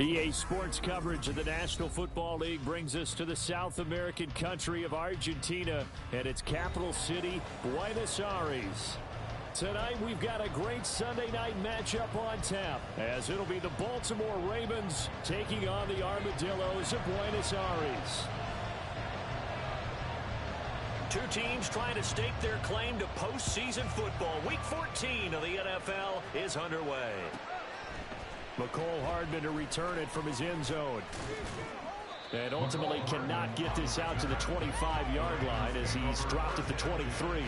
EA Sports coverage of the National Football League brings us to the South American country of Argentina and its capital city, Buenos Aires. Tonight, we've got a great Sunday night matchup on tap, as it'll be the Baltimore Ravens taking on the Armadillos of Buenos Aires. Two teams trying to stake their claim to postseason football. Week 14 of the NFL is underway. McCole Hardman to return it from his end zone. And ultimately cannot get this out to the 25-yard line as he's dropped at the 23.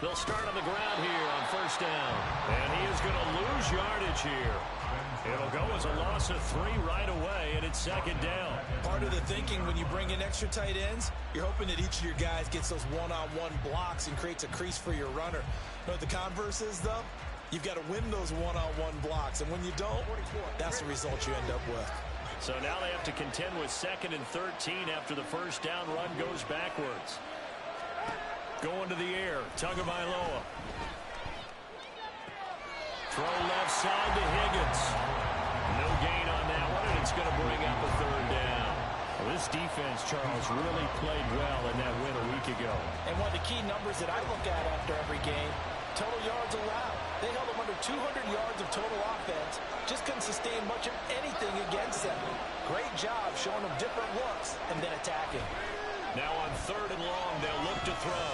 They'll start on the ground here on first down. And he is going to lose yardage here. It'll go as a loss of 3 right away, and it's second down. Part of the thinking when you bring in extra tight ends, you're hoping that each of your guys gets those one-on-one blocks and creates a crease for your runner. You know what the converse is, though? You've got to win those one-on-one blocks, and when you don't, that's the result you end up with. So now they have to contend with 2nd and 13 after the first down run goes backwards. Going to the air, Tagovailoa. Throw left side to Higgins. No gain on that one, and it's going to bring up a 3rd down. Well, this defense, Charles, really played well in that win a week ago. And one of the key numbers that I look at after every game, total yards allowed. They held them under 200 yards of total offense. Just couldn't sustain much of anything against them. Great job showing them different looks and then attacking. Now on 3rd and long, they'll look to throw.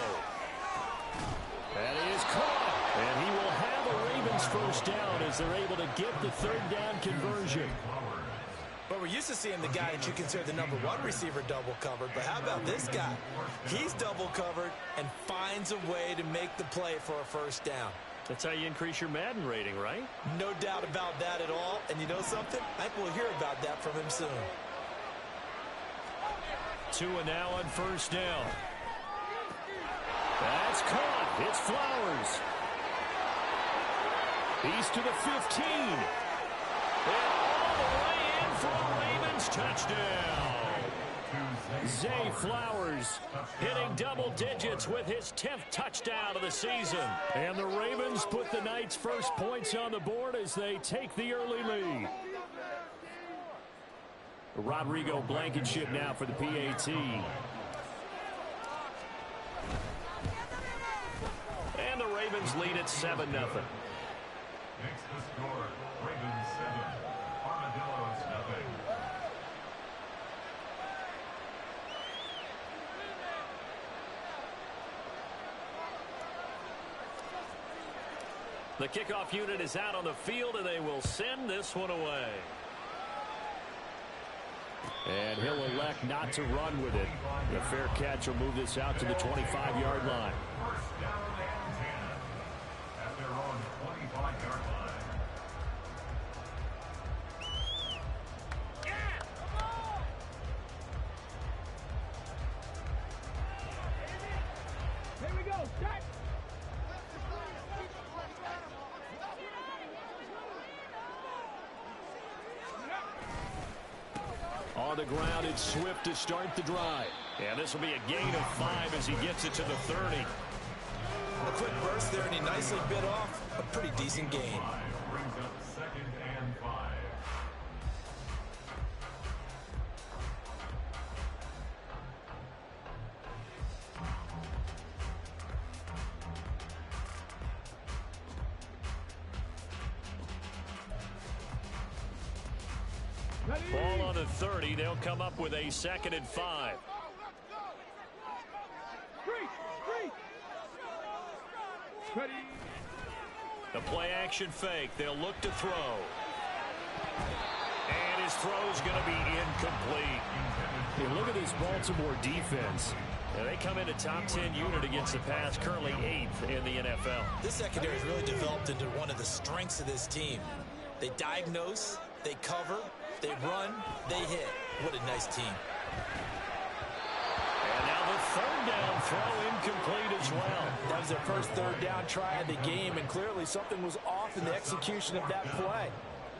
And he is caught. And he will have a Ravens first down as they're able to get the 3rd down conversion. But we're used to seeing the guy that you consider the number 1 receiver double covered. But how about this guy? He's double covered and finds a way to make the play for a first down. That's how you increase your Madden rating, right? No doubt about that at all. And you know something? I think we'll hear about that from him soon. 2 and now on first down. That's caught. It's Flowers. He's to the 15. And all the way in for a Ravens touchdown. Zay Flowers hitting double digits with his 10th touchdown of the season. And the Ravens put the Knights' first points on the board as they take the early lead. Rodrigo Blankenship now for the PAT. And the Ravens lead at 7-0. Next to score, Ravens 7, Armadillos 0. The kickoff unit is out on the field, and they will send this one away. And he'll elect not to run with it. The fair catch will move this out to the 25-yard line. First down and 10 at their own 25-yard line. Here we go. Set. On the ground, it's Swift to start the drive. And this will be a gain of 5 as he gets it to the 30. A quick burst there, and he nicely bit off a pretty decent gain. Brings up 2nd and 5. Ball on the 30. They'll come up with a 2nd and 5. Ready. The play action fake. They'll look to throw. And his throw's going to be incomplete. Hey, look at this Baltimore defense. Now, they come into top 10 unit against the pass, currently 8th in the NFL. This secondary has really developed into one of the strengths of this team. They diagnose, they cover, they run, they hit. What a nice team. And now the third down throw incomplete as well. That was their first third down try of the game, and clearly something was off in the execution of that play.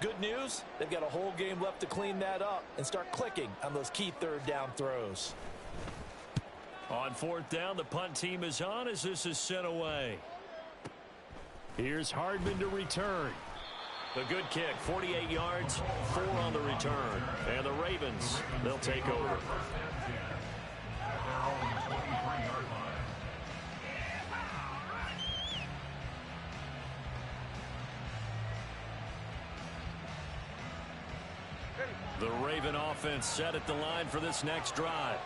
Good news, they've got a whole game left to clean that up and start clicking on those key third down throws. On fourth down, the punt team is on as this is sent away. Here's Hardman to return. The good kick, 48 yards, 4 on the return. And the Ravens, they'll take over. The Raven offense set at the line for this next drive.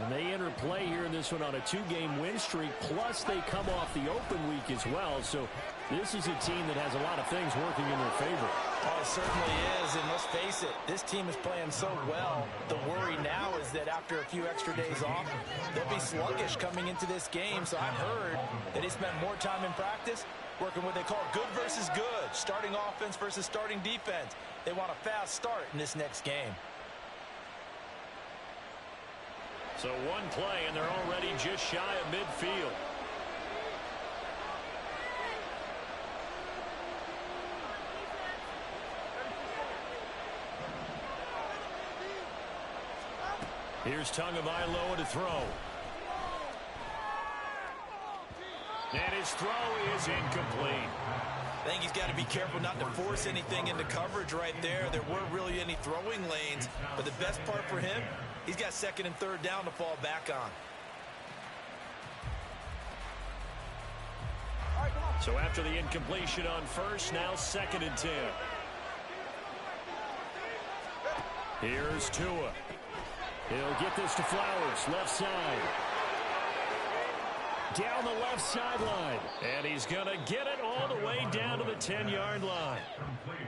And they enter play here in this one on a 2-game win streak, plus they come off the open week as well. So this is a team that has a lot of things working in their favor. Oh, it certainly is, and let's face it, this team is playing so well. The worry now is that after a few extra days off, they'll be sluggish coming into this game. So I've heard that they spent more time in practice working what they call good versus good, starting offense versus starting defense. They want a fast start in this next game. So one play, and they're already just shy of midfield. Here's Tagovailoa to throw. And his throw is incomplete. I think he's got to be careful not to force anything into coverage right there. There weren't really any throwing lanes, but the best part for him, he's got second and third down to fall back on. So after the incompletion on first, now second and 10. Here's Tua. He'll get this to Flowers, left side. Down the left sideline. And he's going to get it all the way down to the 10-yard line.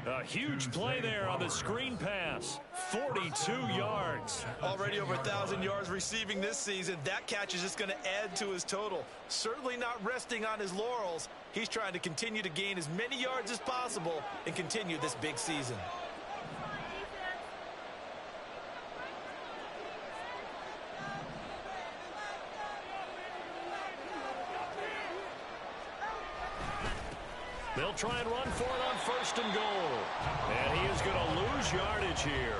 A huge play there on the screen pass. 42 yards. Already over 1,000 yards receiving this season. That catch is just going to add to his total. Certainly not resting on his laurels. He's trying to continue to gain as many yards as possible and continue this big season. They'll try and run for it on first and goal. And he is going to lose yardage here.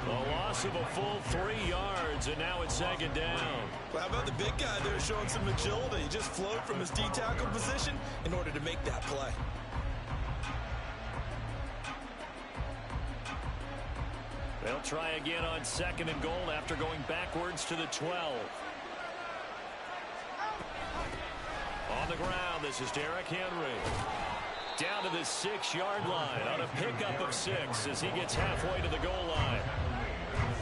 A loss of a full 3 yards, and now it's second down. Well, how about the big guy there showing some agility? He just flowed from his D-tackle position in order to make that play. They'll try again on second and goal after going backwards to the 12. On the ground, this is Derrick Henry. Down to the 6-yard line on a pickup of 6 as he gets halfway to the goal line.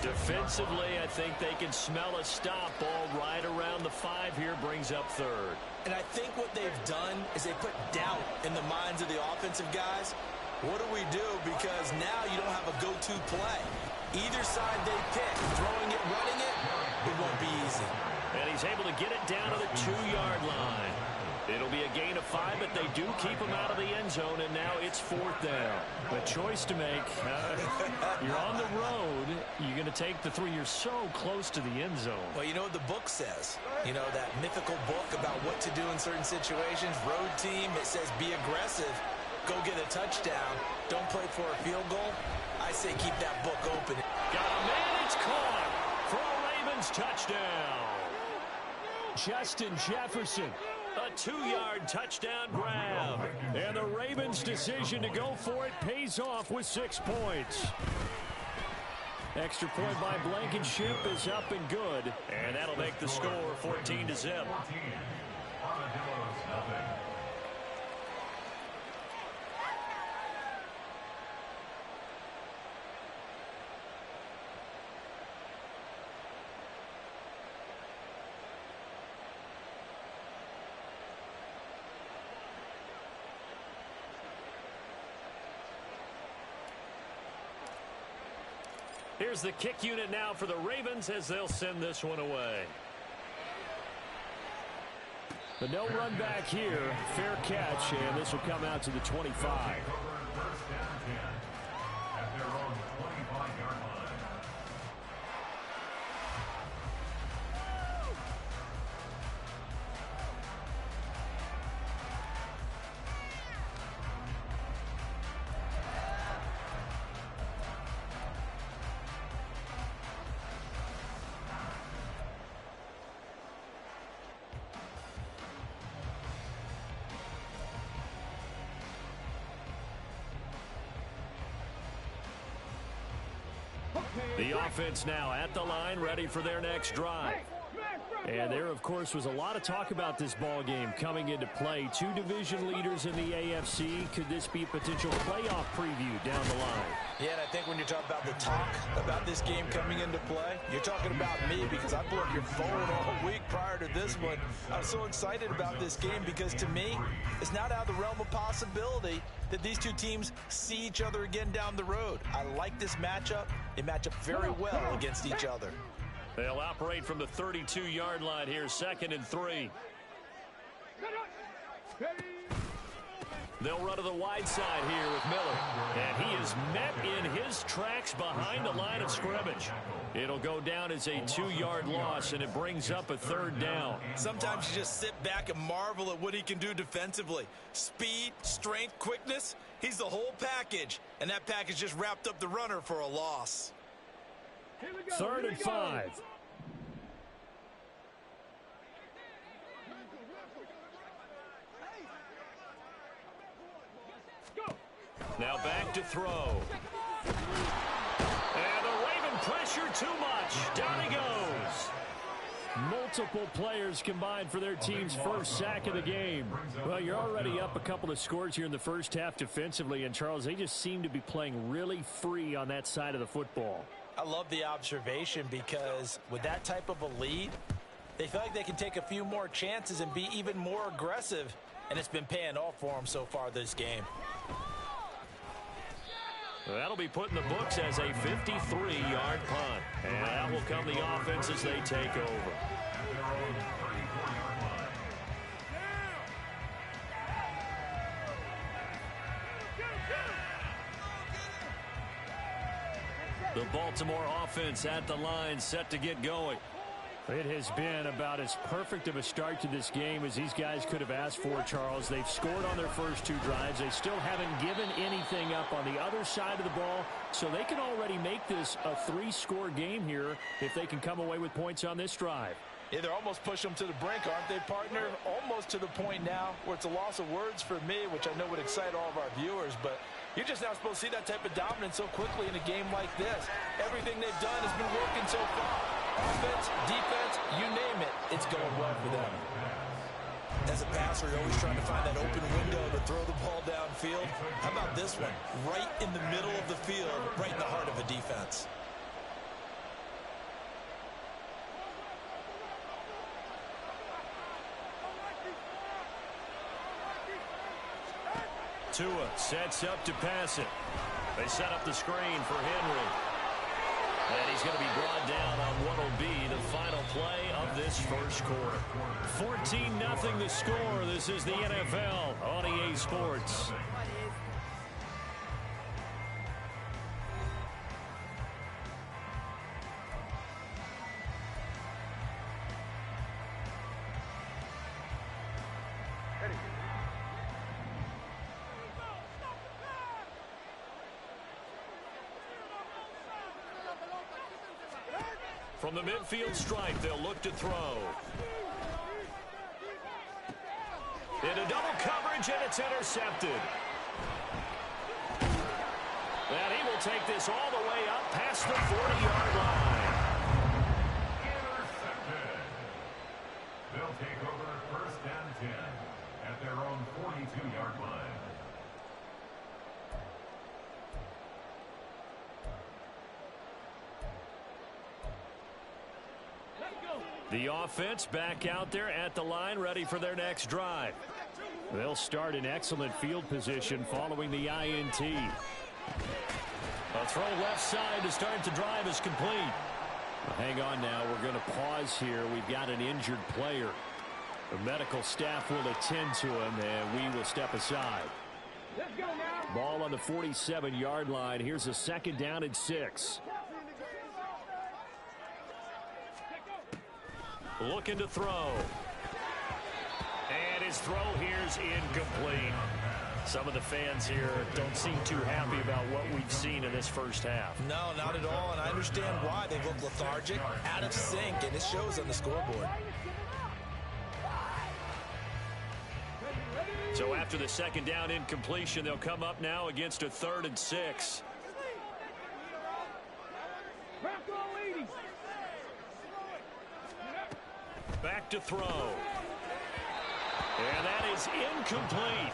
Defensively, I think they can smell a stop ball right around the 5 here, brings up third. And I think what they've done is they put doubt in the minds of the offensive guys. What do we do? Because now you don't have a go-to play. Either side they pick, throwing it, running it, it won't be easy. And he's able to get it down to the 2-yard line. It'll be a gain of 5, but they do keep him out of the end zone, and now it's fourth down. A choice to make. You're on the road. You're going to take the 3. You're so close to the end zone. Well, you know what the book says. You know, that mythical book about what to do in certain situations. Road team, it says be aggressive. Go get a touchdown. Don't play for a field goal. I say keep that book open. Got a man, it's caught for a Ravens touchdown. Justin Jefferson. A 2-yard touchdown grab. And the Ravens' decision to go for it pays off with 6 points. Extra point by Blankenship is up and good. And that'll make the score 14-0. Here's the kick unit now for the Ravens as they'll send this one away. The no run back here. Fair catch, and this will come out to the 25. The offense now at the line, ready for their next drive. And there, of course, was a lot of talk about this ball game coming into play. Two division leaders in the AFC. Could this be a potential playoff preview down the line? Yeah, and I think when you're talking about the talk about this game coming into play, you're talking about me because I blew up your phone all week prior to this one. I was so excited about this game because, to me, it's not out of the realm of possibility that these two teams see each other again down the road. I like this matchup. They match up very well against each other. They'll operate from the 32-yard line here, 2nd and 3. They'll run to the wide side here with Miller. And he is met in his tracks behind the line of scrimmage. It'll go down as a 2-yard loss, and it brings up a 3rd down. Sometimes you just sit back and marvel at what he can do defensively. Speed, strength, quickness, he's the whole package. And that package just wrapped up the runner for a loss. 3rd and 5. Now back to throw. And the Raven pressure too much. Down he goes. Multiple players combined for their team's first sack of the game. Well, you're already up a couple of scores here in the first half defensively. And, Charles, they just seem to be playing really free on that side of the football. I love the observation because with that type of a lead, they feel like they can take a few more chances and be even more aggressive. And it's been paying off for them so far this game. That'll be put in the books as a 53-yard punt. And out will come the offense as they take over. The Baltimore offense at the line, set to get going. It has been about as perfect of a start to this game as these guys could have asked for, Charles. They've scored on their first 2 drives. They still haven't given anything up on the other side of the ball, so they can already make this a 3-score game here if they can come away with points on this drive. Yeah, they're almost pushing them to the brink, aren't they, partner? Almost to the point now where it's a loss of words for me, which I know would excite all of our viewers, but you're just not supposed to see that type of dominance so quickly in a game like this. Everything they've done has been working so far. Offense, defense, you name it, it's going well for them. As a passer, you're always trying to find that open window to throw the ball downfield. How about this one? Right in the middle of the field, right in the heart of a defense. Tua sets up to pass it. They set up the screen for Henry. And he's going to be brought down on what will be the final play of this first quarter. 14-0 the score. This is the NFL on EA Sports. From the midfield stripe, they'll look to throw. Into double coverage, and it's intercepted. And he will take this all the way up past the 40-yard line. Intercepted. They'll take over 1st and 10 at their own 42-yard line. The offense back out there at the line, ready for their next drive. They'll start in excellent field position following the INT. A throw left side to start the drive is complete. Well, hang on now. We're going to pause here. We've got an injured player. The medical staff will attend to him, and we will step aside. Let's go now. Ball on the 47-yard line. Here's a 2nd down and 6. Looking to throw. And his throw here's incomplete. Some of the fans here don't seem too happy about what we've seen in this first half. No, not at all, and I understand why. They look lethargic, out of sync, and it shows on the scoreboard. So after the 2nd down incompletion, they'll come up now against a 3rd and 6. back to throw. And that is incomplete.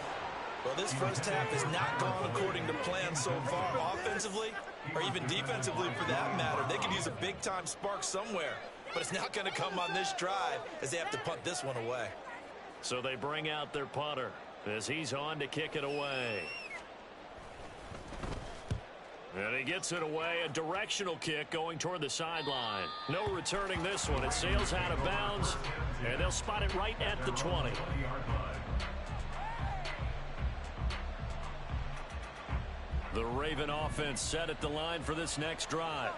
Well, this first half has not gone according to plan so far, offensively or even defensively for that matter. They could use a big-time spark somewhere, but it's not going to come on this drive as they have to punt this one away. So they bring out their punter as he's on to kick it away. And he gets it away, a directional kick going toward the sideline. No returning this one. It sails out of bounds, and they'll spot it right at the 20. The Raven offense set at the line for this next drive.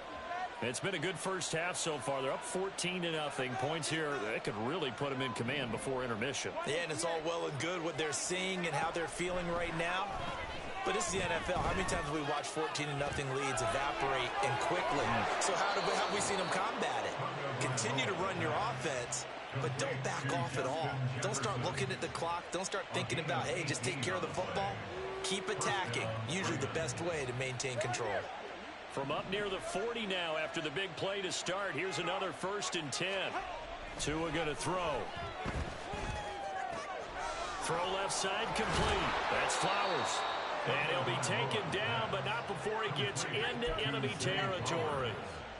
It's been a good first half so far. They're up 14-0. Points here, that could really put them in command before intermission. Yeah, and it's all well and good what they're seeing and how they're feeling right now. But this is the NFL. How many times have we watched 14-0 leads evaporate and quickly? So how have we seen them combat it? Continue to run your offense, but don't back off at all. Don't start looking at the clock. Don't start thinking about, hey, just take care of the football. Keep attacking. Usually the best way to maintain control. From up near the 40 now after the big play to start. Here's another 1st and 10. Tua going to throw. Throw left side complete. That's Flowers. And he'll be taken down, but not before he gets into enemy territory.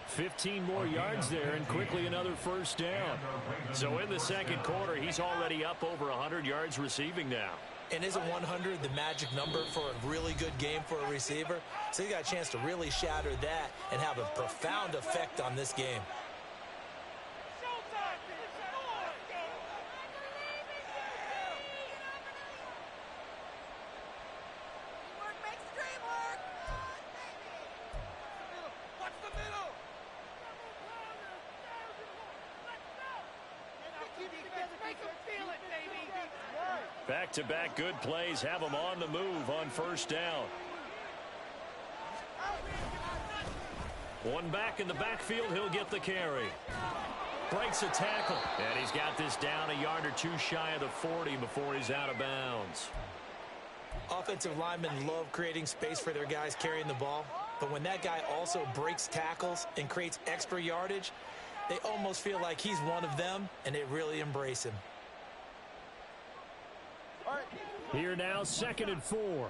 15 more yards there, and quickly another 1st down. So in the second quarter, he's already up over 100 yards receiving now. And isn't 100 the magic number for a really good game for a receiver? So you got a chance to really shatter that and have a profound effect on this game. Back-to-back good plays have them on the move on 1st down. One back in the backfield, he'll get the carry. Breaks a tackle, and he's got this down a yard or two shy of the 40 before he's out of bounds. Offensive linemen love creating space for their guys carrying the ball, but when that guy also breaks tackles and creates extra yardage, they almost feel like he's one of them, and they really embrace him. Here now, 2nd and 4.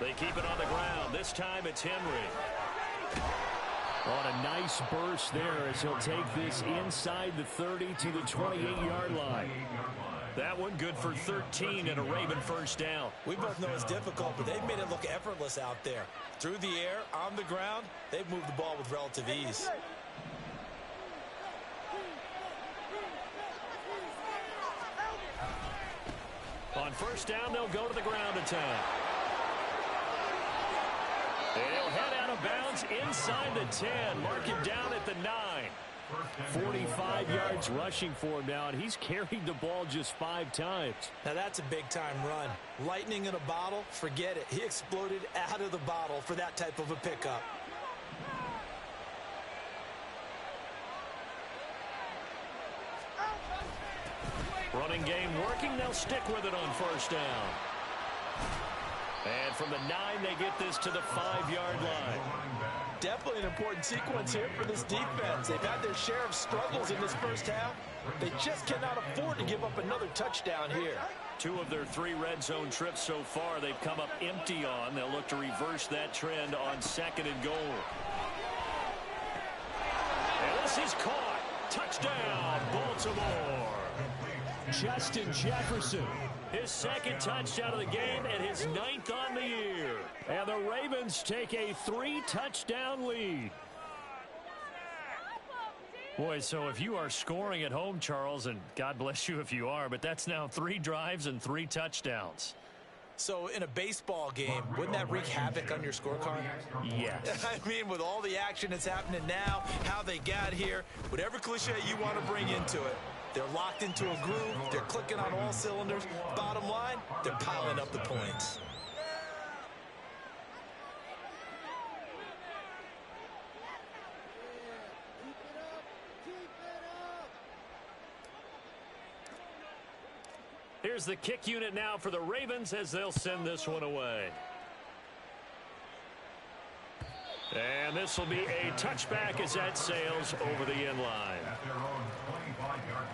They keep it on the ground. This time it's Henry. On a nice burst there as he'll take this inside the 30 to the 28-yard line. That one good for 13 and a Raven 1st down. We both know it's difficult, but they've made it look effortless out there. Through the air, on the ground, they've moved the ball with relative ease. On 1st down, they'll go to the ground attack. They'll head out of bounds inside the 10. Mark him down at the 9. 45 yards rushing for him now, and he's carried the ball just 5 times. Now that's a big-time run. Lightning in a bottle, forget it. He exploded out of the bottle for that type of a pickup. Running game working. They'll stick with it on 1st down. And from the 9, they get this to the 5-yard line. Definitely an important sequence here for this defense. They've had their share of struggles in this first half. They just cannot afford to give up another touchdown here. 2 of their 3 red zone trips so far they've come up empty on. They'll look to reverse that trend on 2nd and goal. And this is caught. Touchdown, Baltimore. Justin Jefferson. His 2nd touchdown of the game and his 9th on the year. And the Ravens take a 3-touchdown lead. Boy, so if you are scoring at home, Charles, and God bless you if you are, but that's now 3 drives and 3 touchdowns. So in a baseball game, wouldn't that wreak havoc on your scorecard? Yes. I mean, with all the action that's happening now, how they got here, whatever cliche you want to bring into it, they're locked into a groove. They're clicking on all cylinders. Bottom line, they're piling up the points. Here's the kick unit now for the Ravens as they'll send this one away. And this will be a touchback as that sails over the end line. At their own 25-yard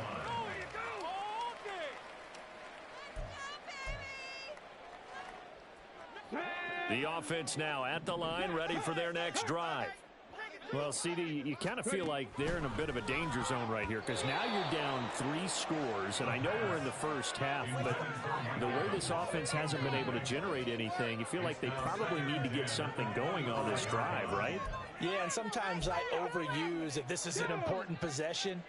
line. The offense now at the line, ready for their next drive. Well, CD, you kind of feel like they're in a bit of a danger zone right here because now you're down 3 scores, and I know we're in the first half, but the way this offense hasn't been able to generate anything, you feel like they probably need to get something going on this drive, right? Yeah, and sometimes I overuse if this is an important possession.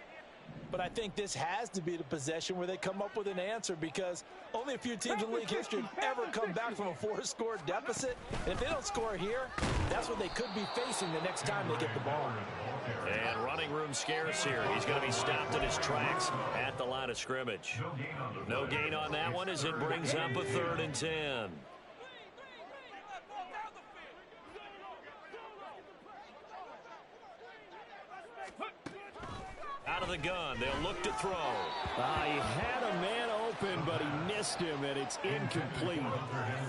But I think this has to be the possession where they come up with an answer because only a few teams in league history have ever come back from a 4-score deficit. And if they don't score here, that's what they could be facing the next time they get the ball. And running room scarce here. He's going to be stopped in his tracks at the line of scrimmage. No gain on that one as it brings up a 3rd and 10. Out of the gun, they'll look to throw. He had a man open, but he missed him, and it's incomplete.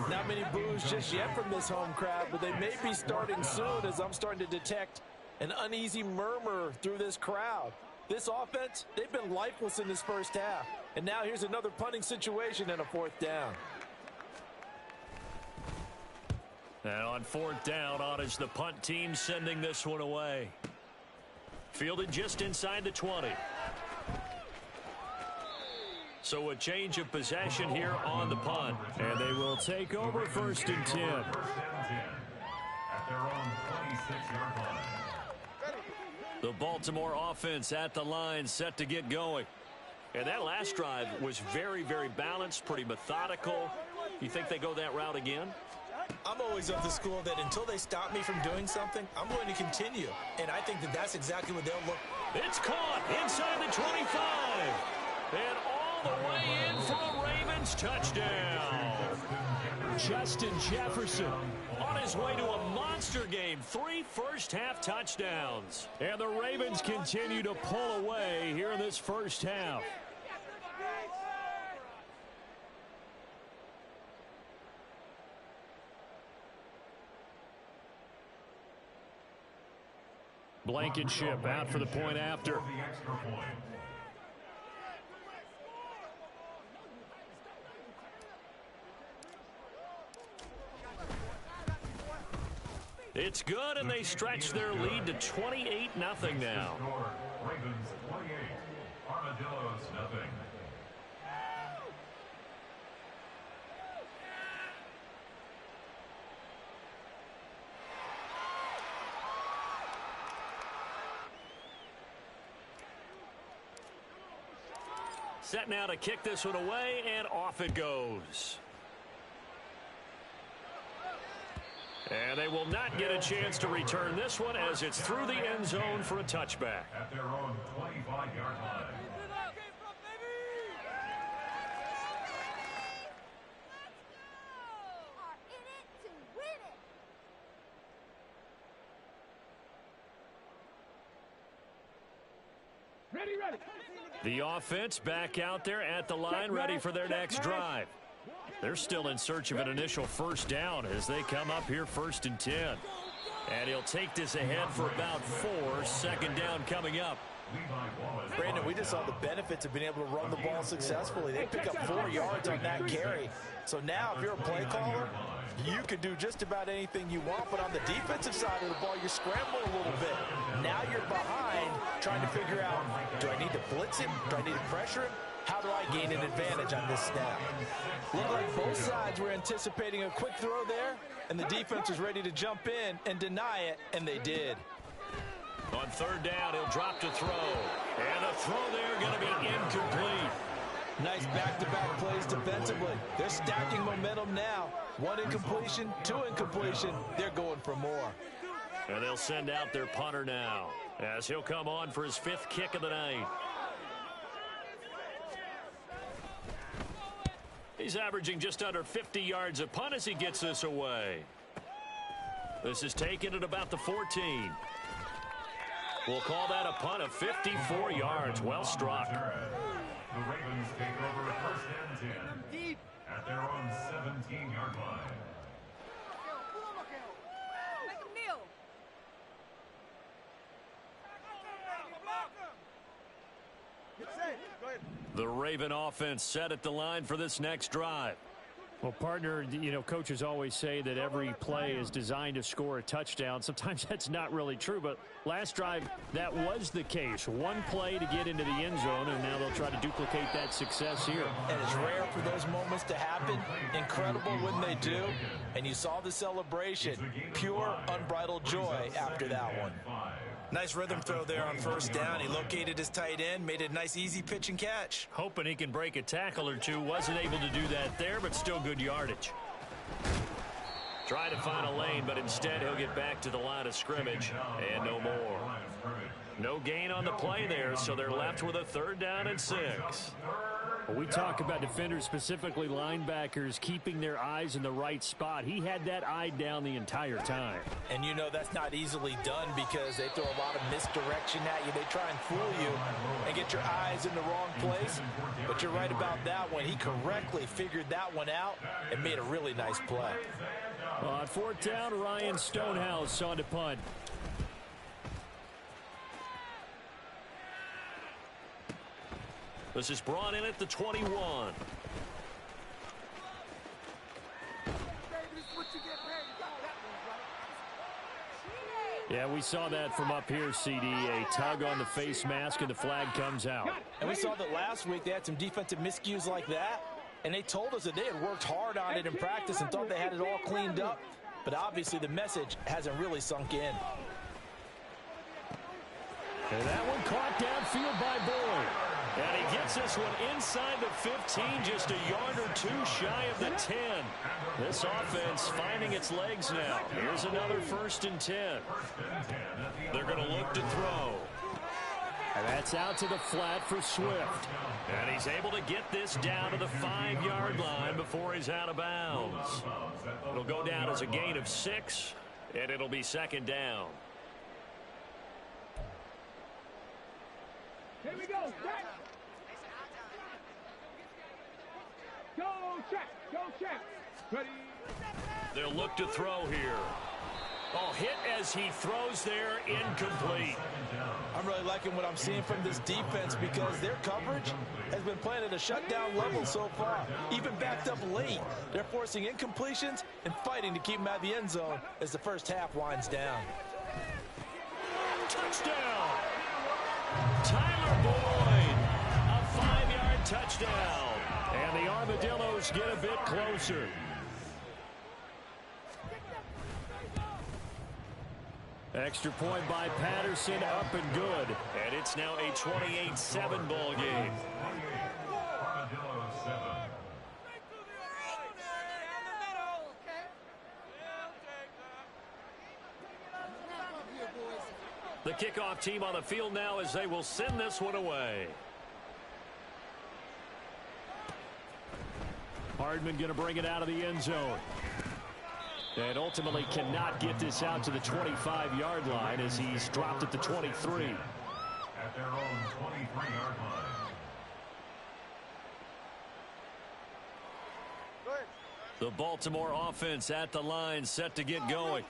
Not many boos just yet from this home crowd, but they may be starting soon as I'm starting to detect an uneasy murmur through this crowd. This offense, they've been lifeless in this first half. And now here's another punting situation and a 4th down. And on 4th down, on is the punt team sending this one away. Fielded just inside the 20. So a change of possession here on the punt. And they will take over 1st and 10. At their own 26-yard line. The Baltimore offense at the line set to get going. And that last drive was very, very balanced, pretty methodical. You think they go that route again? I'm always of the school that until they stop me from doing something, I'm going to continue. And I think that that's exactly what they'll look. It's caught inside the 25. And all the way in for a Ravens touchdown. Justin Jefferson On his way to a monster game. 3 first-half touchdowns. And the Ravens continue to pull away here in this first half. Blankenship out for the point after. The extra point. It's good, and they stretch their lead to 28-0 now. Ravens 28, Armadillos nothing. Set now to kick this one away, and off it goes. And they will not get a chance to return this one as it's through the end zone for a touchback. At their own 25-yard line. Ready. The offense back out there at the line, ready for their next drive. They're still in search of an initial first down as they come up here 1st and 10. And he'll take this ahead for about 4. 2nd down coming up. Brandon, we just saw the benefits of being able to run the ball successfully. They pick up 4 yards on that carry. So now if you're a play caller, you can do just about anything you want. But on the defensive side of the ball, you're scrambling a little bit. Now you're behind trying to figure out, do I need to blitz him? Do I need to pressure him? How do I gain an advantage on this snap? Looked like both sides were anticipating a quick throw there, and the defense was ready to jump in and deny it, and they did. On 3rd down, he'll drop to throw. And the throw there going to be incomplete. Nice back-to-back plays defensively. They're stacking momentum now. 1 incompletion, 2 incompletion. They're going for more. And they'll send out their punter now as he'll come on for his 5th kick of the night. He's averaging just under 50 yards a punt as he gets this away. This is taken at about the 14. We'll call that a punt of 54 yards. Well struck. The Ravens take over first and 10 at their own 17-yard line. Make him kneel. The Raven offense set at the line for this next drive. Well, partner, you know, coaches always say that every play is designed to score a touchdown. Sometimes that's not really true, but last drive, that was the case. One play to get into the end zone, and now they'll try to duplicate that success here. And it's rare for those moments to happen. Incredible when they do. And you saw the celebration. Pure, unbridled joy after that one. Nice rhythm throw there on first down. He located his tight end, made a nice easy pitch and catch. Hoping he can break a tackle or two. Wasn't able to do that there, but still good yardage. Try to find a lane, but instead he'll get back to the line of scrimmage and no more. No gain on the play there, so they're left with a 3rd down and 6. Well, we talk about defenders, specifically linebackers, keeping their eyes in the right spot. He had that eye down the entire time. And you know that's not easily done because they throw a lot of misdirection at you. They try and fool you and get your eyes in the wrong place. But you're right about that one. He correctly figured that one out and made a really nice play. On 4th down, Ryan Stonehouse on to punt. This is brought in at the 21. Yeah, we saw that from up here, CD. A tug on the face mask, and the flag comes out. And we saw that last week they had some defensive miscues like that, and they told us that they had worked hard on it in practice and thought they had it all cleaned up. But obviously the message hasn't really sunk in. And that one caught downfield by Boyd. And he gets this one inside the 15, just a yard or two shy of the 10. This offense finding its legs now. Here's another 1st and 10. They're going to look to throw. And that's out to the flat for Swift. And he's able to get this down to the 5-yard line before he's out of bounds. It'll go down as a gain of 6, and it'll be 2nd down. Here we go. Check. Go check. Go check. Ready. They'll look to throw here. Oh, hit as he throws there, incomplete. I'm really liking what I'm seeing from this defense because their coverage has been playing at a shutdown level so far. Even backed up late, they're forcing incompletions and fighting to keep them out of the end zone as the first half winds down. Touchdown! Tyler Boyd, a 5-yard touchdown. And the Armadillos get a bit closer. Extra point by Patterson, up and good. And it's now a 28-7 ball game. The kickoff team on the field now as they will send this one away. Hardman going to bring it out of the end zone. And ultimately cannot get this out to the 25-yard line as he's dropped at the 23. At their own 23-yard line. The Baltimore offense at the line, set to get going.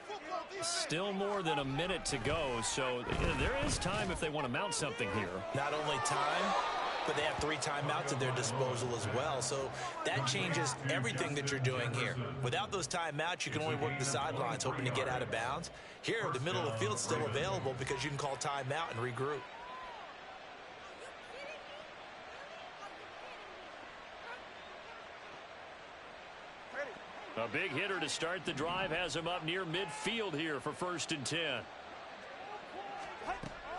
Still more than a minute to go, so there is time if they want to mount something here. Not only time, but they have 3 timeouts at their disposal as well. So that changes everything that you're doing here. Without those timeouts, you can only work the sidelines, hoping to get out of bounds. Here, the middle of the field is still available because you can call timeout and regroup. A big hitter to start the drive has him up near midfield here for 1st and 10.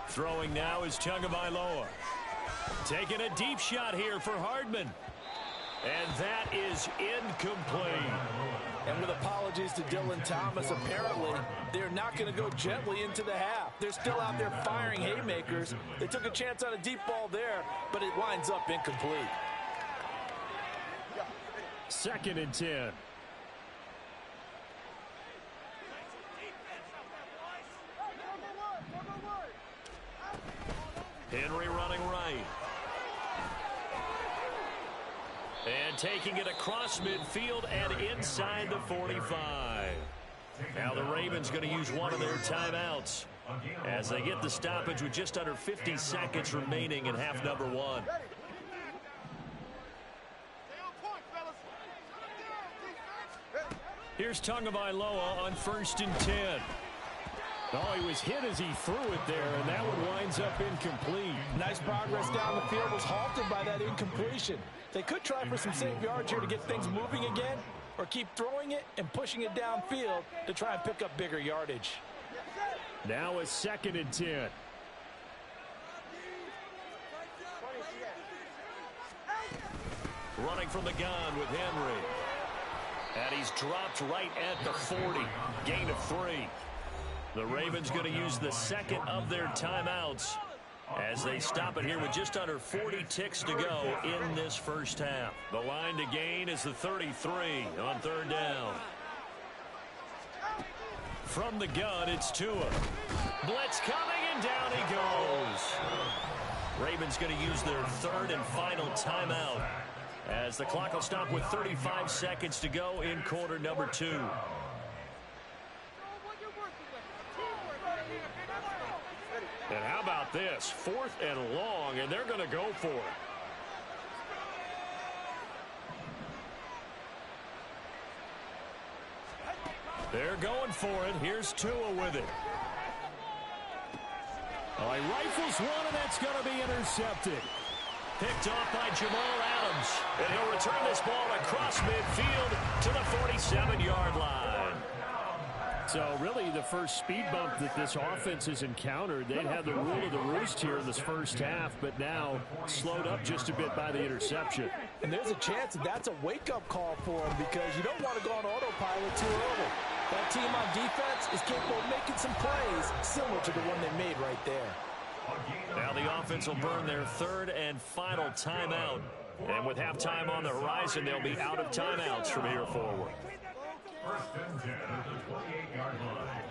Throwing now is Tagovailoa. Taking a deep shot here for Hardman. And that is incomplete. And with apologies to Dylan Thomas, apparently they're not going to go gently into the half. They're still out there firing haymakers. They took a chance on a deep ball there, but it winds up incomplete. 2nd and 10. Henry running right. And taking it across midfield and inside the 45. Now the Ravens going to use one of their timeouts as they get the stoppage with just under 50 seconds remaining in half number one. Here's Tagovailoa on 1st and 10. Oh, he was hit as he threw it there, and that one winds up incomplete. Nice progress down the field, was halted by that incompletion. They could try for some safe yards here to get things moving again, or keep throwing it and pushing it downfield to try and pick up bigger yardage. Now a 2nd and 10. Running from the gun with Henry. And he's dropped right at the 40. Gain of 3. The Ravens going to use the second of their timeouts as they stop it here with just under 40 ticks to go in this first half. The line to gain is the 33 on 3rd down. From the gun, it's Tua. Blitz coming, and down he goes. Ravens going to use their 3rd and final timeout as the clock will stop with 35 seconds to go in quarter number 2. And how about this? 4th and long, and they're going to go for it. They're going for it. Here's Tua with it. Oh, he rifles one, and that's going to be intercepted. Picked off by Jamal Adams. And he'll return this ball across midfield to the 47-yard line. So really the first speed bump that this offense has encountered. They'd had the rule of the roost here in this first half, but now slowed up just a bit by the interception. And there's a chance that that's a wake-up call for them, because you don't want to go on autopilot too early. That team on defense is capable of making some plays similar to the one they made right there. Now the offense will burn their 3rd and final timeout. And with halftime on the horizon, they'll be out of timeouts from here forward. 1st and 10 at the 28-yard line.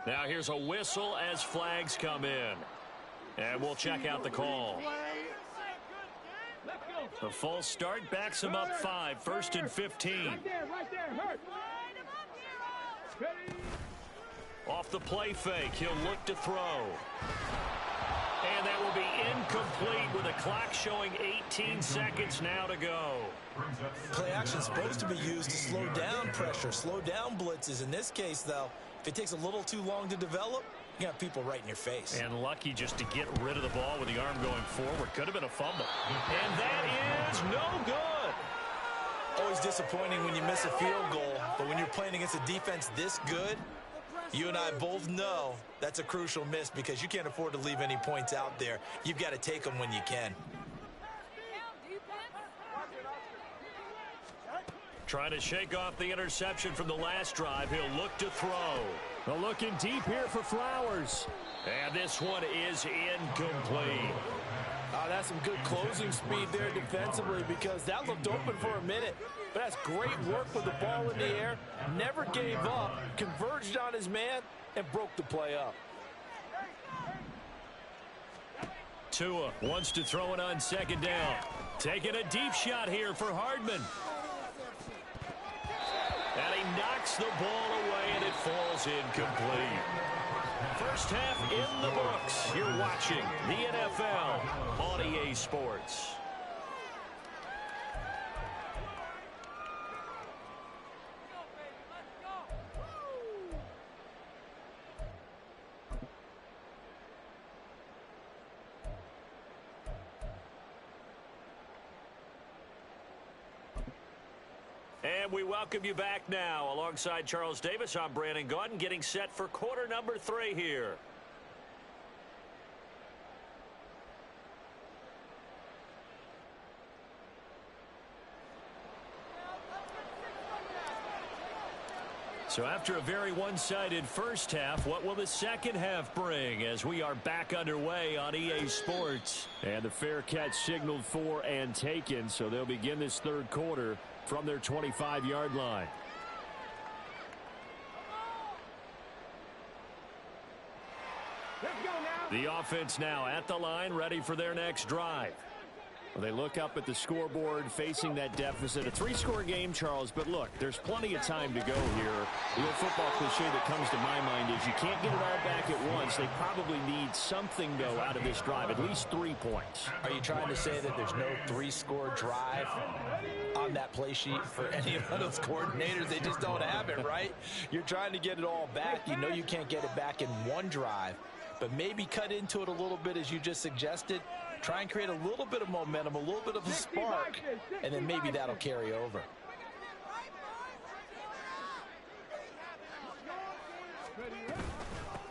Now here's a whistle as flags come in. And we'll check out the call. The false start backs him up 5. 1st and 15. Right there, hurt. Off the play fake, he'll look to throw. And that will be incomplete with the clock showing 18 seconds now to go. Play action is supposed to be used to slow down pressure, slow down blitzes. In this case, though, if it takes a little too long to develop, you got people right in your face. And lucky just to get rid of the ball with the arm going forward. Could have been a fumble. And that is no good. Always disappointing when you miss a field goal, but when you're playing against a defense this good, you and I both know that's a crucial miss, because you can't afford to leave any points out there. You've got to take them when you can. Trying to shake off the interception from the last drive. He'll look to throw. Well, looking deep here for Flowers. And this one is incomplete. Oh, that's some good closing speed there defensively, because that looked open for a minute. But that's great work with the ball in the air. Never gave up, converged on his man, and broke the play up. Tua wants to throw it on 2nd down. Taking a deep shot here for Hardman. And he knocks the ball away, and it falls incomplete. First half in the books. You're watching the NFL on EA Sports. And we welcome you back now. Alongside Charles Davis, I'm Brandon Gaudin, getting set for quarter number 3 here. So after a very one-sided first half, what will the second half bring as we are back underway on EA Sports? And the fair catch signaled for and taken, so they'll begin this 3rd quarter from their 25-yard line. Let's go now. The offense now at the line, ready for their next drive. They look up at the scoreboard facing that deficit. A 3-score game, Charles, but look, there's plenty of time to go here. The old football cliche that comes to my mind is you can't get it all back at once. They probably need something, though, out of this drive, at least 3 points. Are you trying to say that there's no 3-score drive on that play sheet for any of those coordinators? They just don't have it, right? You're trying to get it all back. You know you can't get it back in one drive, but maybe cut into it a little bit as you just suggested. Try and create a little bit of momentum, a little bit of a spark, and then maybe that'll carry over.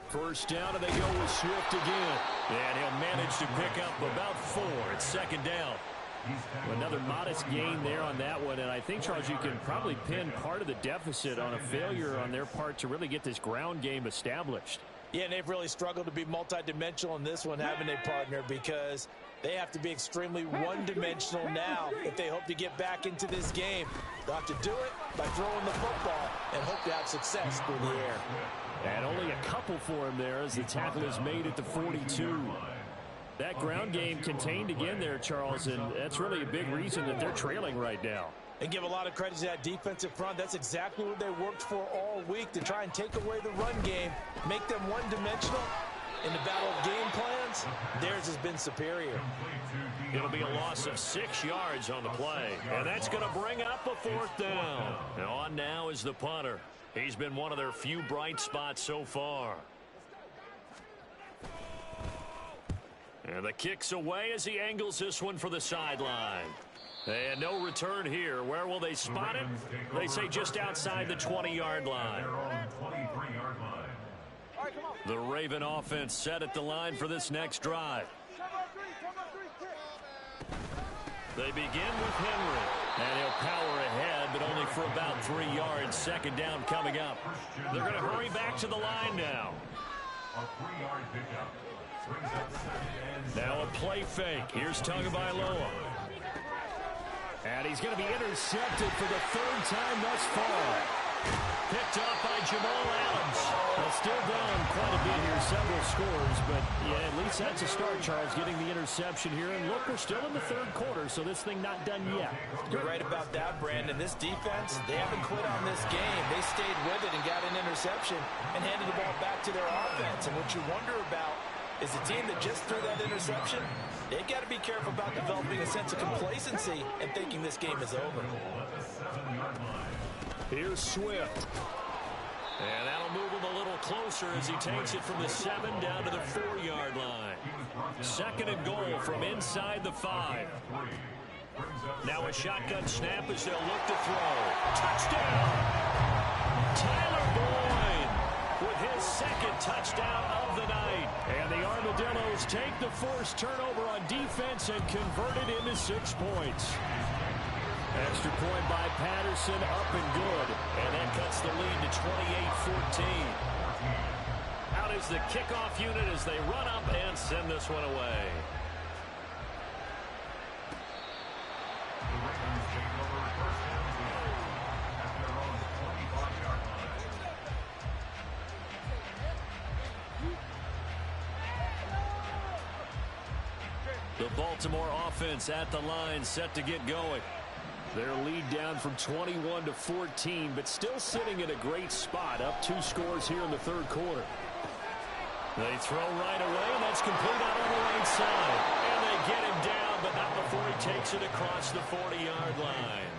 First down, and they go with Swift again. And he'll manage to pick up about 4. It's second down. Another modest gain there on that one, and I think, Charles, you can probably pin part of the deficit on a failure on their part to really get this ground game established. Yeah, and they've really struggled to be multidimensional in this one, haven't they, partner? Because they have to be extremely one-dimensional now if they hope to get back into this game. They'll have to do it by throwing the football and hope to have success through the air. And only a couple for him there as the tackle is made at the 42. That ground game contained again there, Charles, and that's really a big reason that they're trailing right now. And give a lot of credit to that defensive front. That's exactly what they worked for all week, to try and take away the run game, make them one-dimensional. In the battle of game plans, theirs has been superior. It'll be a loss of 6 yards on the play, and that's going to bring up a 4th down. Now on now is the punter. He's been one of their few bright spots so far. And the kick's away as he angles this one for the sideline. And no return here. Where will they spot it? They say just outside the 20-yard line. The Raven offense set at the line for this next drive. They begin with Henry. And he'll power ahead, but only for about 3 yards. Second down coming up. They're going to hurry back to the line now. Now a play fake. Here's Tagovailoa. And he's going to be intercepted for the 3rd time thus far. Picked up by Jamal Adams. Well, still down quite a bit here, several scores, but yeah, at least that's a start, Charles, getting the interception here. And look, we're still in the 3rd quarter, so this thing not done yet. You're right about that, Brandon. This defense, they haven't quit on this game. They stayed with it and got an interception and handed the ball back to their offense. And what you wonder about is the team that just threw that interception, they've got to be careful about developing a sense of complacency and thinking this game is over. Here's Swift. And that'll move him a little closer as he takes it from the 7 down to the 4-yard line. 2nd and goal from inside the 5. Now a shotgun snap as they'll look to throw. Touchdown! Tyler Boyd with his 2nd touchdown of the night. And the Armadillos take the forced turnover on defense and convert it into 6 points. Extra point by Patterson, up and good. And that cuts the lead to 28-14. Out is the kickoff unit as they run up and send this one away. The Baltimore offense at the line, set to get going. Their lead down from 21 to 14, but still sitting in a great spot, up 2 scores here in the 3rd quarter. They throw right away, and that's complete out on the right side. And they get him down, but not before he takes it across the 40-yard line.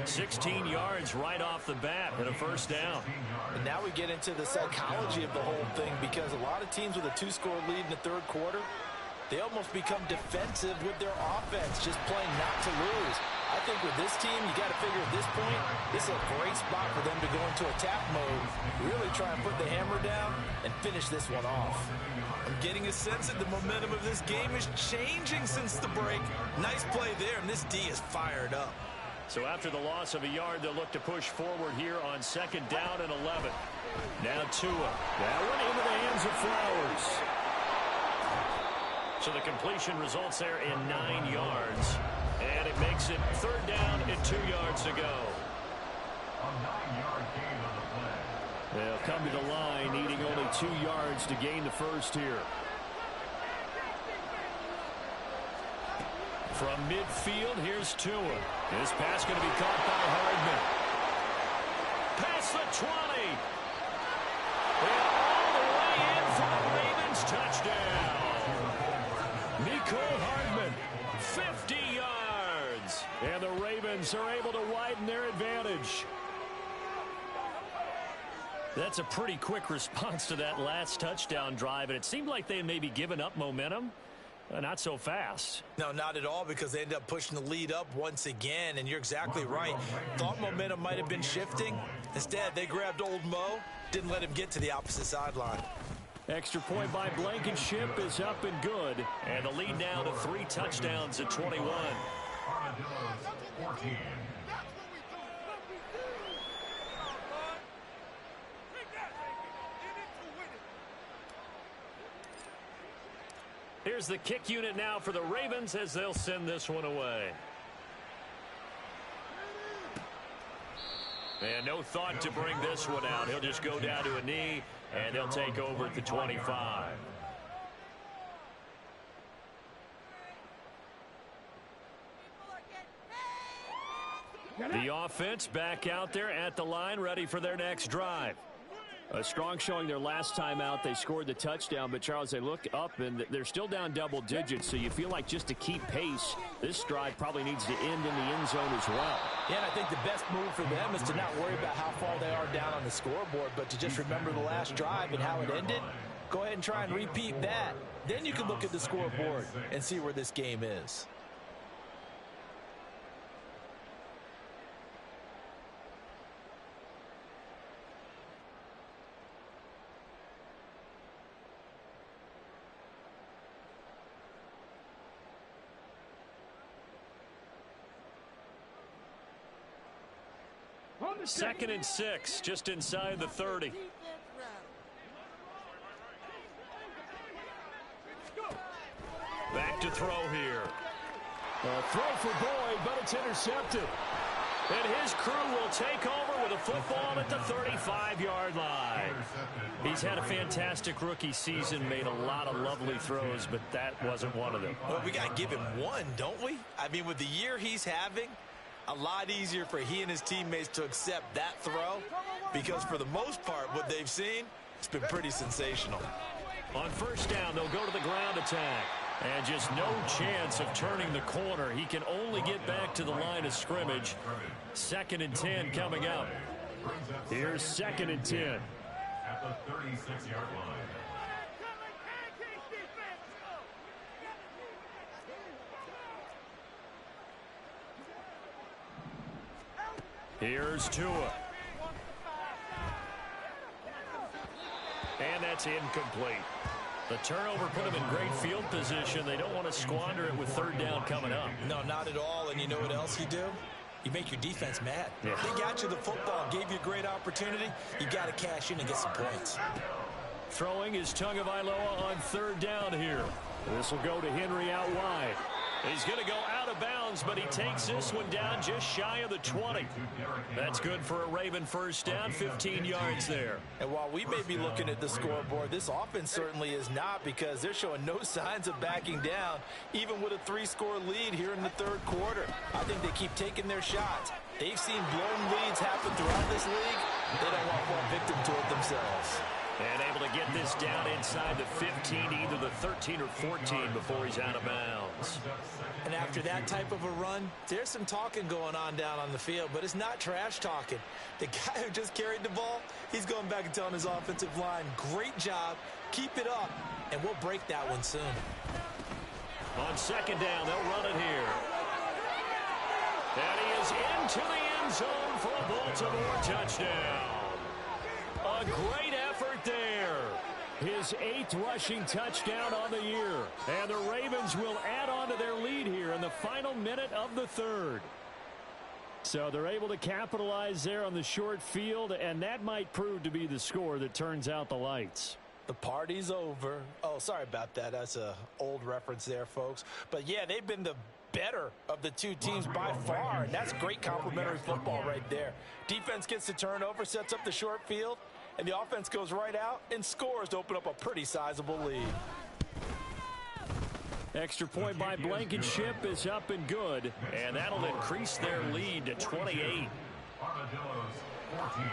16 yards right off the bat and a 1st down. And now we get into the psychology of the whole thing, because a lot of teams with a 2-score lead in the 3rd quarter, they almost become defensive with their offense, just playing not to lose. I think with this team, you got to figure at this point, this is a great spot for them to go into attack mode, really try and put the hammer down and finish this one off. I'm getting a sense that the momentum of this game is changing since the break. Nice play there, and this D is fired up. So after the loss of a yard, they'll look to push forward here on 2nd down and 11. Now Tua. That one into the hands of Flowers. So the completion results there in 9 yards. And it makes it 3rd down and 2 yards to go. A 9-yard gain on the play. They'll come to the line, needing only 2 yards to gain the 1st here. From midfield, here's Tua. This pass going to be caught by Hardman. Past the 20. And all the way in for the Ravens touchdown. Nicole Hardman, 50 yards. And the Ravens are able to widen their advantage. That's a pretty quick response to that last touchdown drive, and it seemed like they had maybe given up momentum. Not so fast. No, not at all, because they ended up pushing the lead up once again, and you're exactly right. Thought momentum might have been shifting. Instead, they grabbed old Mo, didn't let him get to the opposite sideline. Extra point by Blankenship is up and good. And the lead now to 3 touchdowns at 21. Armadillos 14. Here's the kick unit now for the Ravens as they'll send this one away. And no thought to bring this one out. He'll just go down to a knee, and they'll take over at the 25. The offense back out there at the line, ready for their next drive. A strong showing their last time out. They scored the touchdown, but, Charles, they look up, and they're still down double digits, so you feel like just to keep pace, this drive probably needs to end in the end zone as well. Yeah, and I think the best move for them is to not worry about how far they are down on the scoreboard, but to just remember the last drive and how it ended. Go ahead and try and repeat that. Then you can look at the scoreboard and see where this game is. Second and 6, just inside the 30. Back to throw here. A throw for Boyd, but it's intercepted. And his crew will take over with a football at the 35-yard line. He's had a fantastic rookie season, made a lot of lovely throws, but that wasn't one of them. Well, we got to give him one, don't we? I mean, with the year he's having, a lot easier for he and his teammates to accept that throw, because for the most part, what they've seen, it's been pretty sensational. On first down, they'll go to the ground attack. And just no chance of turning the corner. He can only get back to the line of scrimmage. 2nd and 10 coming up. Here's 2nd and 10. At the 36-yard line. Here's Tua. And that's incomplete. The turnover put them in great field position. They don't want to squander it with 3rd down coming up. No, not at all. And you know what else you do? You make your defense mad. Yeah. They got you the football, gave you a great opportunity. You got to cash in and get some points. Throwing is Tagovailoa on 3rd down here. This will go to Henry out wide. He's going to go out of bounds, but he takes this one down just shy of the 20. That's good for a Raven first down, 15 yards there. And while we may be looking at the scoreboard, this offense certainly is not, because they're showing no signs of backing down, even with a 3-score lead here in the 3rd quarter. I think they keep taking their shots. They've seen blown leads happen throughout this league. They don't want to fall victim to it themselves. And able to get this down inside the 15, either the 13 or 14 before he's out of bounds. And after that type of a run, there's some talking going on down on the field, but it's not trash talking. The guy who just carried the ball, he's going back and telling his offensive line, great job, keep it up, and we'll break that one soon. On 2nd down, they'll run it here. And he is into the end zone for a Baltimore touchdown. A great effort there. His 8th rushing touchdown on the year. And the Ravens will add on to their lead here in the final minute of the 3rd. So they're able to capitalize there on the short field, and that might prove to be the score that turns out the lights. The party's over. Oh, sorry about that. That's an old reference there, folks. But, yeah, they've been the better of the two teams by far, and that's great complimentary football right there. Defense gets the turnover, sets up the short field, and the offense goes right out and scores to open up a pretty sizable lead. Extra point by Blankenship is up and good. And that'll increase their lead to 28. Armadillos 14.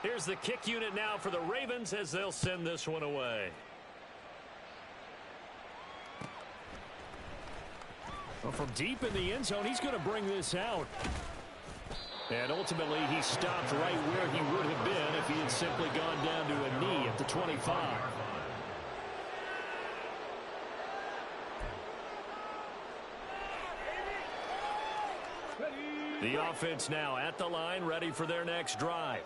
Here's the kick unit now for the Ravens as they'll send this one away. Well, from deep in the end zone, he's going to bring this out. And ultimately, he stopped right where he would have been if he had simply gone down to a knee at the 25. The offense now at the line, ready for their next drive.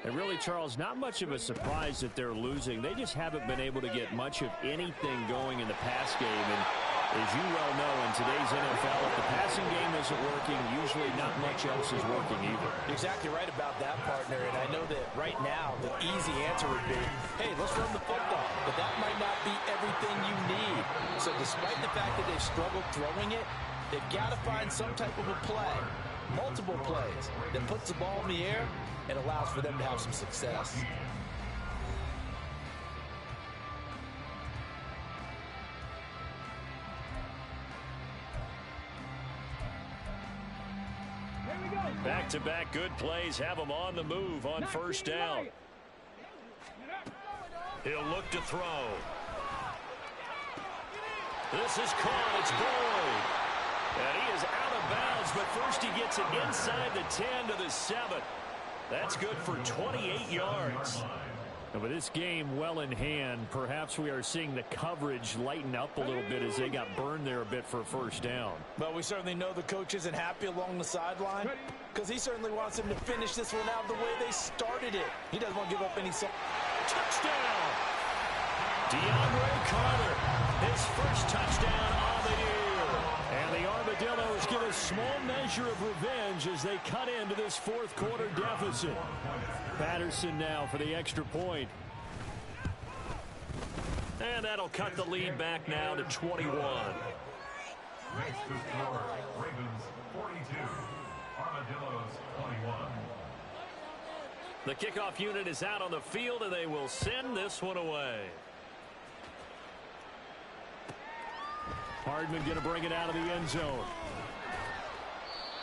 And really, Charles, not much of a surprise that they're losing. They just haven't been able to get much of anything going in the pass game. And as you well know, in today's NFL, if the passing game isn't working, usually not much else is working either. You're exactly right about that, partner. And I know that right now the easy answer would be, hey, let's run the football. But that might not be everything you need. So despite the fact that they've struggled throwing it, they've got to find some type of a play, multiple plays, that puts the ball in the air and allows for them to have some success. Back-to-back good plays have them on the move on first down. He'll look to throw. This is caught. It's Boyd. And he is out of bounds, but first he gets it inside the 10 to the 7. That's good for 28 yards. And with this game well in hand, perhaps we are seeing the coverage lighten up a little bit as they got burned there a bit for a first down. But we certainly know the coach isn't happy along the sideline because he certainly wants them to finish this one out the way they started it. He doesn't want to give up any... Touchdown! DeAndre Carter, his first touchdown on the year. And the Armadillos get a small measure of revenge as they cut into this fourth quarter deficit. Patterson now for the extra point. And that'll cut the lead back now to 21. Next to score, Ravens 42, Armadillos 21. The kickoff unit is out on the field, and they will send this one away. Hardman going to bring it out of the end zone.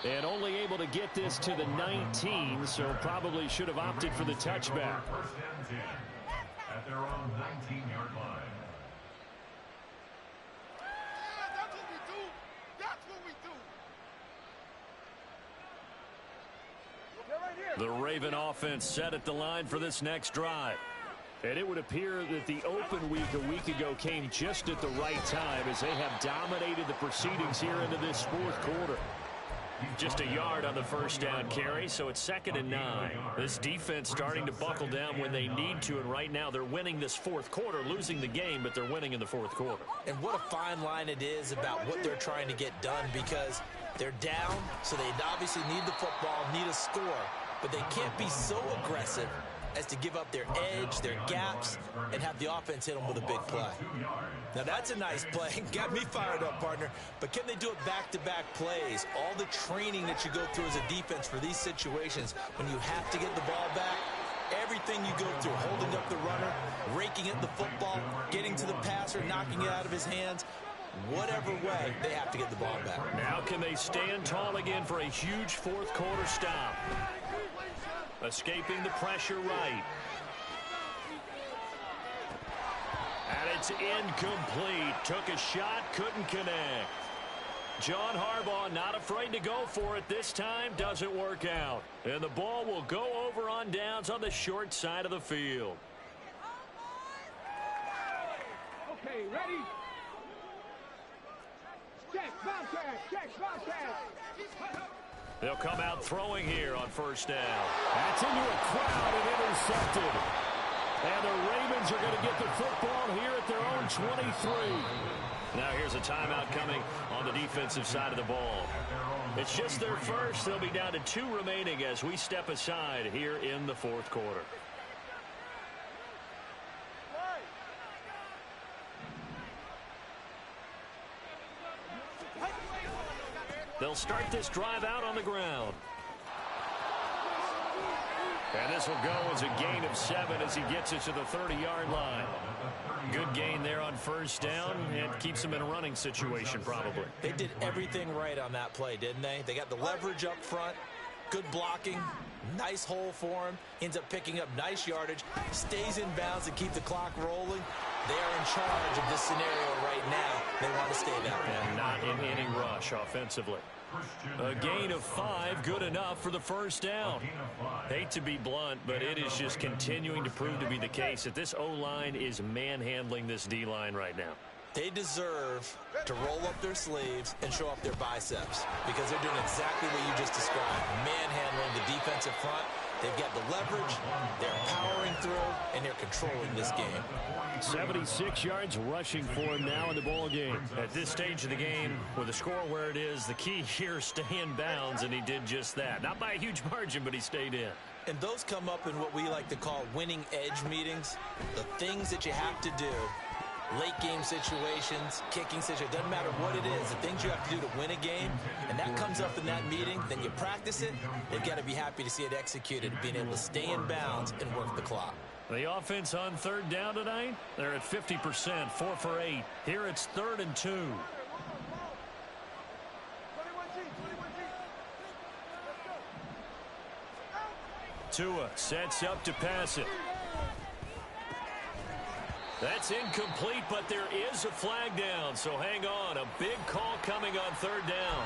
And only able to get this to the 19, so probably should have opted for the touchback. First and 10 at their own 19-yard line. That's what we do. That's what we do. The Raven offense set at the line for this next drive. And it would appear that the open week a week ago came just at the right time as they have dominated the proceedings here into this fourth quarter. Just a yard on the first down carry, so it's 2nd and 9. This defense starting to buckle down when they need to, and right now they're winning this fourth quarter, losing the game, but they're winning in the fourth quarter. And what a fine line it is about what they're trying to get done because they're down, so they obviously need the football, need a score, but they can't be so aggressive as to give up their edge, their gaps, and have the offense hit them with a big play. Now that's a nice play. Got me fired up, partner. But can they do it back-to-back plays? All the training that you go through as a defense for these situations, when you have to get the ball back, everything you go through, holding up the runner, raking at the football, getting to the passer, knocking it out of his hands, whatever way, they have to get the ball back. Now can they stand tall again for a huge fourth quarter stop? Escaping the pressure right. And it's incomplete. Took a shot, couldn't connect. John Harbaugh not afraid to go for it this time. Doesn't work out. And the ball will go over on downs on the short side of the field. Okay, ready? Check, bounce pass, check, bounce pass. They'll come out throwing here on first down. That's into a crowd and intercepted. And the Ravens are going to get the football here at their own 23. Now here's a timeout coming on the defensive side of the ball. It's just their first. They'll be down to 2 remaining as we step aside here in the fourth quarter. They'll start this drive out on the ground. And this will go as a gain of 7 as he gets it to the 30-yard line. Good gain there on first down and keeps him in a running situation probably. They did everything right on that play, didn't they? They got the leverage up front, good blocking, nice hole for him, ends up picking up nice yardage, stays in bounds to keep the clock rolling. They are in charge of this scenario right now. They want to stay that way. And not in any rush offensively. A gain of 5, good enough for the first down. Hate to be blunt, but it is just continuing to prove to be the case that this O-line is manhandling this D-line right now. They deserve to roll up their sleeves and show off their biceps because they're doing exactly what you just described, manhandling the defensive front. They've got the leverage, they're powering through, and they're controlling this game. 76 yards rushing for him now in the ball game. At this stage of the game, with the score where it is, the key here is stay in bounds, and he did just that. Not by a huge margin, but he stayed in. And those come up in what we like to call winning edge meetings, the things that you have to do. Late game situations, kicking situations, doesn't matter what it is, the things you have to do to win a game, and that comes up in that meeting, then you practice it, they've got to be happy to see it executed, being able to stay in bounds and work the clock. The offense on third down tonight, they're at 50%, 4 for 8. Here it's 3rd and 2. Tua sets up to pass it. That's incomplete, but there is a flag down, so hang on. A big call coming on 3rd down.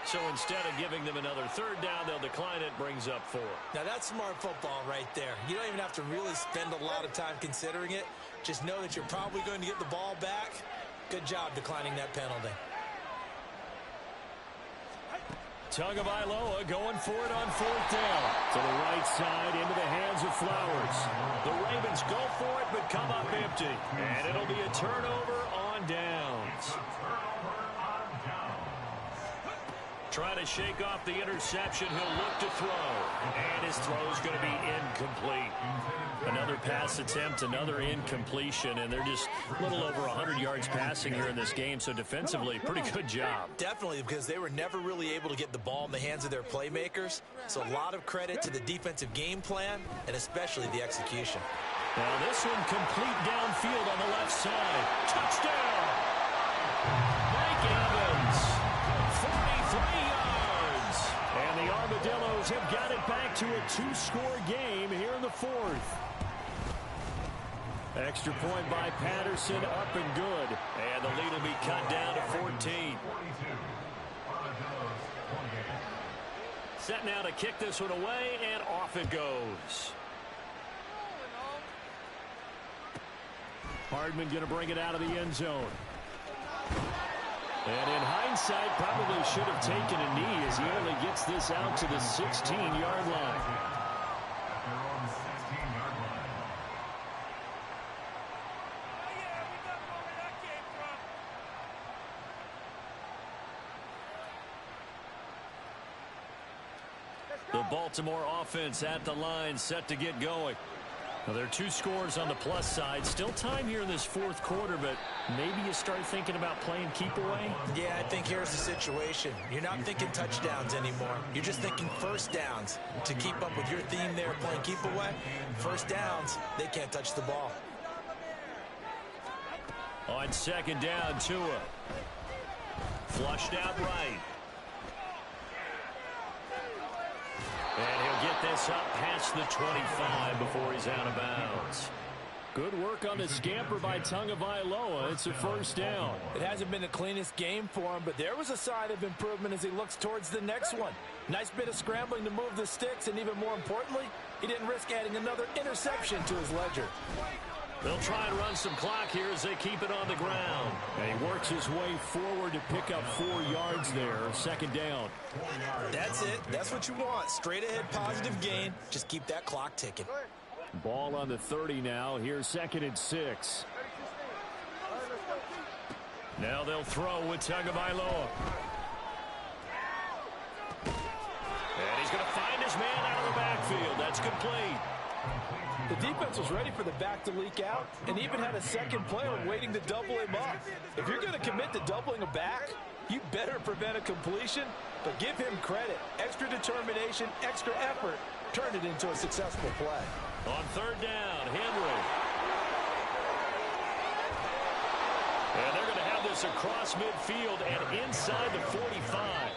So instead of giving them another 3rd down, they'll decline it, brings up 4. Now that's smart football right there. You don't even have to really spend a lot of time considering it. Just know that you're probably going to get the ball back. Good job declining that penalty. Tagovailoa going for it on 4th down. To the right side, into the hands of Flowers. The Ravens go for it, but come up empty. And it'll be a turnover on downs. Trying to shake off the interception. He'll look to throw. And his throw is going to be incomplete. Another pass attempt, another incompletion, and they're just a little over 100 yards passing here in this game, so defensively, pretty good job. Definitely, because they were never really able to get the ball in the hands of their playmakers, so a lot of credit to the defensive game plan, and especially the execution. Now this one complete downfield on the left side. Touchdown! Mike Evans, 43 yards. And the Armadillos have got it back to a 2-score game here in the 4th. Extra point by Patterson, up and good. And the lead will be cut down to 14. Set now to kick this one away, and off it goes. Hardman going to bring it out of the end zone. And in hindsight, probably should have taken a knee as he only gets this out to the 16-yard line. The Baltimore offense at the line, set to get going. Now, there are 2 scores on the plus side. Still time here in this 4th quarter, but maybe you start thinking about playing keep away? Yeah, I think here's the situation. You're not thinking touchdowns anymore. You're just thinking first downs. To keep up with your theme there, playing keep away, first downs, they can't touch the ball. On 2nd down, Tua. Flushed out right. And he'll get this up past the 25 before he's out of bounds. Good work on the scamper by Tagovailoa. It's a 1st down. It hasn't been the cleanest game for him, but there was a sign of improvement as he looks towards the next one. Nice bit of scrambling to move the sticks, and even more importantly, he didn't risk adding another interception to his ledger. They'll try and run some clock here as they keep it on the ground. And he works his way forward to pick up 4 yards there. 2nd down. That's it. That's what you want. Straight ahead positive gain. Just keep that clock ticking. Ball on the 30 now. Here's 2nd and 6. Now they'll throw with Tagovailoa. And he's going to find his man out of the backfield. That's complete. The defense was ready for the back to leak out and even had a second player waiting to double him up. If you're going to commit to doubling a back, You better prevent a completion, but give him credit. Extra determination, extra effort. Turn it into a successful play. On third down, Henry. And they're going to have this across midfield and inside the 45.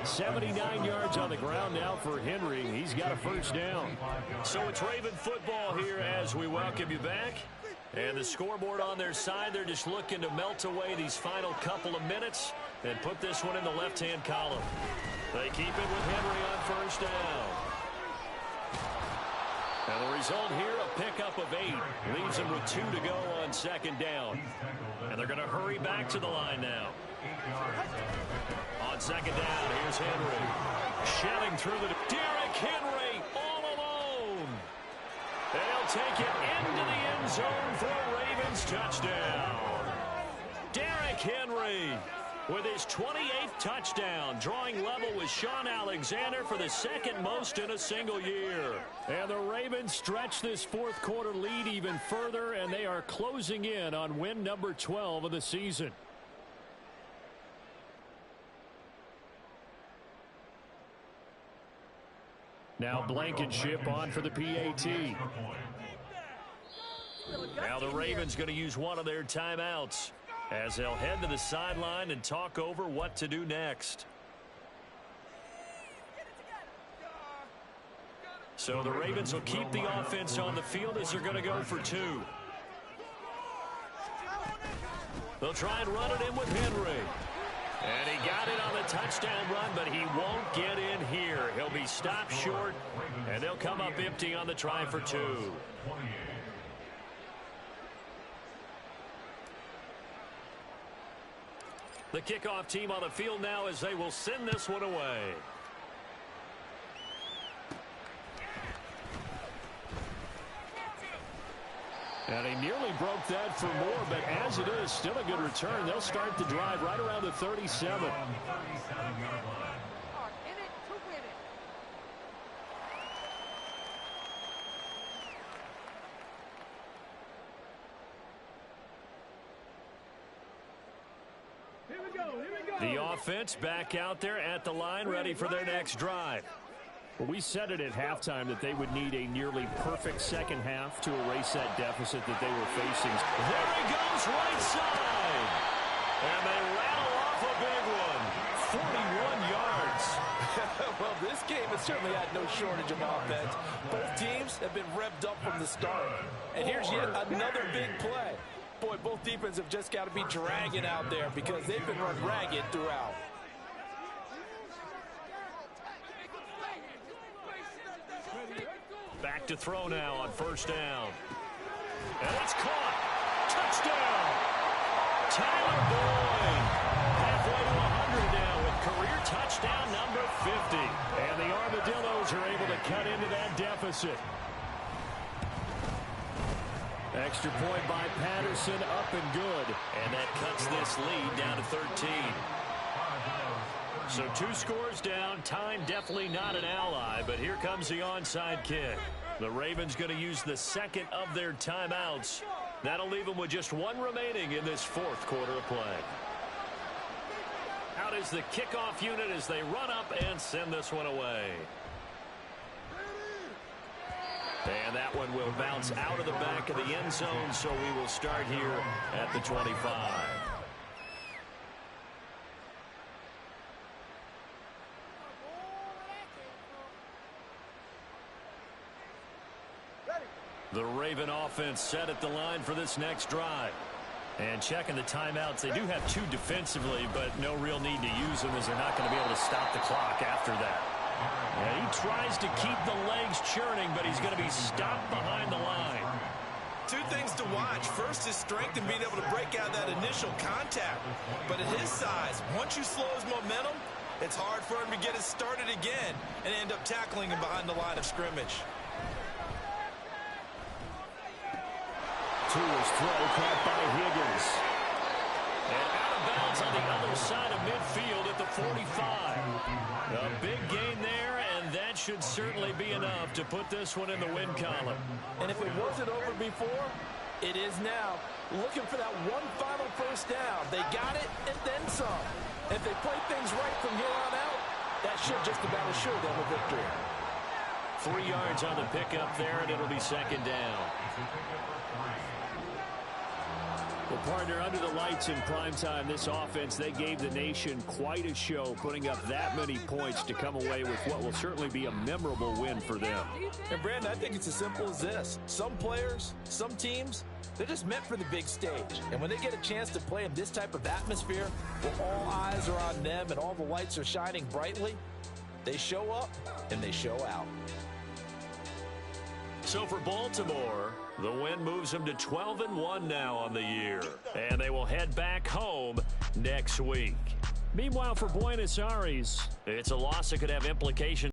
79 yards on the ground now for Henry. He's got a first down. So it's Raven football here as we welcome you back. And the scoreboard on their side, they're just looking to melt away these final couple of minutes and put this one in the left-hand column. They keep it with Henry on first down. And the result here, a pickup of 8. Leaves them with 2 to go on second down. And they're going to hurry back to the line now. On second down, here's Henry. Shelling through the... Derrick Henry all alone. They'll take it into the end zone for a Ravens touchdown. Derrick Henry with his 28th touchdown, drawing level with Sean Alexander for the second most in a single year. And the Ravens stretch this fourth quarter lead even further, and they are closing in on win number 12 of the season. Now Blankenship on for the PAT. Now the Ravens going to use one of their timeouts as they'll head to the sideline and talk over what to do next. So the Ravens will keep the offense on the field as they're going to go for 2. They'll try and run it in with Henry. And he got it on the touchdown run, but he won't get in here. He'll be stopped short, and they'll come up empty on the try for 2. The kickoff team on the field now as they will send this one away. And he nearly broke that for more, but as it is, still a good return. They'll start the drive right around the 37. The offense back out there at the line, ready for their next drive. Well, we said it at halftime that they would need a nearly perfect second half to erase that deficit that they were facing. There he goes, right side. And they rattle off a big one. 41 yards. Well, this game has certainly had no shortage of offense. Both teams have been revved up from the start. And here's yet another big play. Boy, both defenses have just got to be dragging out there because they've been run ragged throughout. Back to throw now on first down. And it's caught. Touchdown. Tyler Boyd. Halfway to 100 now with career touchdown number 50. And the Armadillos are able to cut into that deficit. Extra point by Patterson, up and good. And that cuts this lead down to 13. So 2 scores down. Time definitely not an ally, but here comes the onside kick. The Ravens going to use the second of their timeouts. That'll leave them with just 1 remaining in this fourth quarter of play. Out is the kickoff unit as they run up and send this one away. And that one will bounce out of the back of the end zone, so we will start here at the 25. The Raven offense set at the line for this next drive. And checking the timeouts, they do have 2 defensively, but no real need to use them as they're not going to be able to stop the clock after that. And he tries to keep the legs churning, but he's going to be stopped behind the line. 2 things to watch. First is strength and being able to break out that initial contact. But at his size, once you slow his momentum, it's hard for him to get it started again and end up tackling him behind the line of scrimmage. Tour's throw caught by Higgins. And out of bounds on the other side of midfield at the 45. A big gain there, and that should certainly be enough to put this one in the win column. And if it wasn't over before, It is now. Looking for that one final first down. They got it and then some. If they play things right from here on out, that should just about assure them a victory. 3 yards on the pickup there, and it'll be second down. Well, partner, under the lights in primetime, this offense, they gave the nation quite a show, putting up that many points to come away with what will certainly be a memorable win for them. And, Brandon, I think it's as simple as this. Some players, some teams, they're just meant for the big stage. And when they get a chance to play in this type of atmosphere, where all eyes are on them and all the lights are shining brightly, they show up and they show out. So for Baltimore, the win moves them to 12-1 now on the year. And they will head back home next week. Meanwhile, for Buenos Aires, it's a loss that could have implications